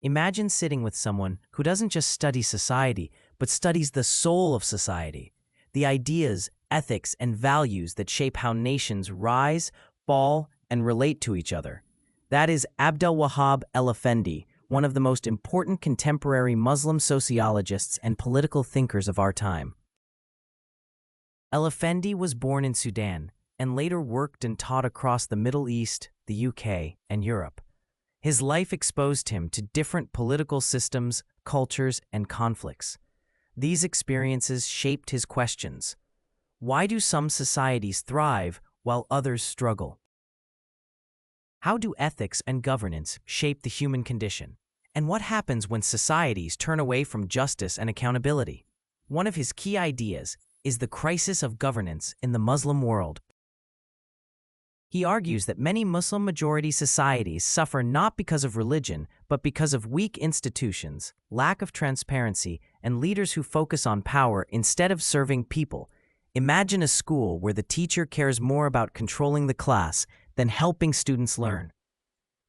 Imagine sitting with someone who doesn't just study society, but studies the soul of society, the ideas, ethics, and values that shape how nations rise, fall, and relate to each other. That is Abdelwahab El-Affendi, one of the most important contemporary Muslim sociologists and political thinkers of our time. El-Affendi was born in Sudan and later worked and taught across the Middle East, the UK, and Europe. His life exposed him to different political systems, cultures, and conflicts. These experiences shaped his questions. Why do some societies thrive while others struggle? How do ethics and governance shape the human condition? And what happens when societies turn away from justice and accountability? One of his key ideas is the crisis of governance in the Muslim world. He argues that many Muslim-majority societies suffer not because of religion, but because of weak institutions, lack of transparency, and leaders who focus on power instead of serving people. Imagine a school where the teacher cares more about controlling the class than helping students learn.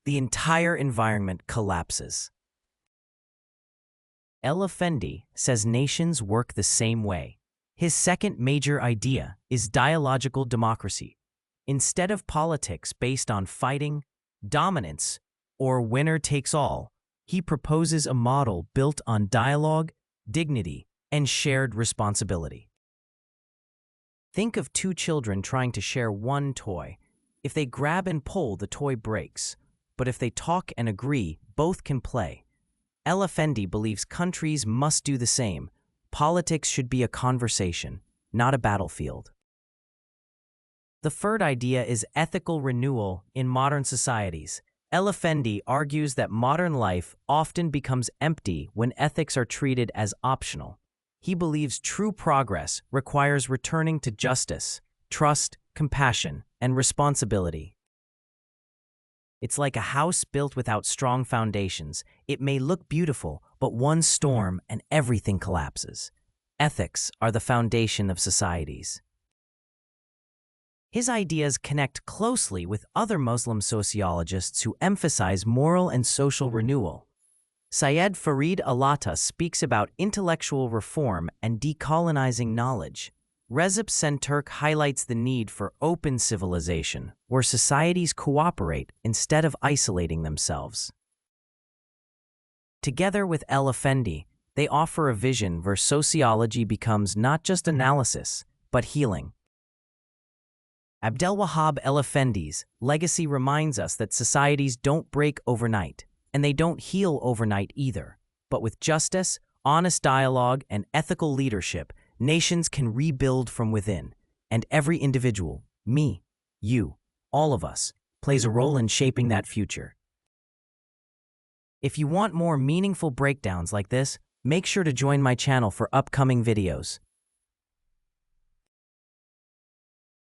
The entire environment collapses. El-Affendi says nations work the same way. His second major idea is dialogical democracy. Instead of politics based on fighting, dominance, or winner takes all, he proposes a model built on dialogue, dignity, and shared responsibility. Think of two children trying to share one toy. If they grab and pull, the toy breaks. But if they talk and agree, both can play. El-Affendi believes countries must do the same. Politics should be a conversation, not a battlefield. The third idea is ethical renewal in modern societies. El-Affendi argues that modern life often becomes empty when ethics are treated as optional. He believes true progress requires returning to justice, trust, compassion, and responsibility. It's like a house built without strong foundations. It may look beautiful, but one storm and everything collapses. Ethics are the foundation of societies. His ideas connect closely with other Muslim sociologists who emphasize moral and social renewal. Syed Farid Alatas speaks about intellectual reform and decolonizing knowledge. Recep Şentürk highlights the need for open civilization, where societies cooperate instead of isolating themselves. Together with El-Affendi, they offer a vision where sociology becomes not just analysis, but healing. Abdelwahab El-Affendi's legacy reminds us that societies don't break overnight, and they don't heal overnight either. But with justice, honest dialogue, and ethical leadership, nations can rebuild from within. And every individual, me, you, all of us, plays a role in shaping that future. If you want more meaningful breakdowns like this, make sure to join my channel for upcoming videos.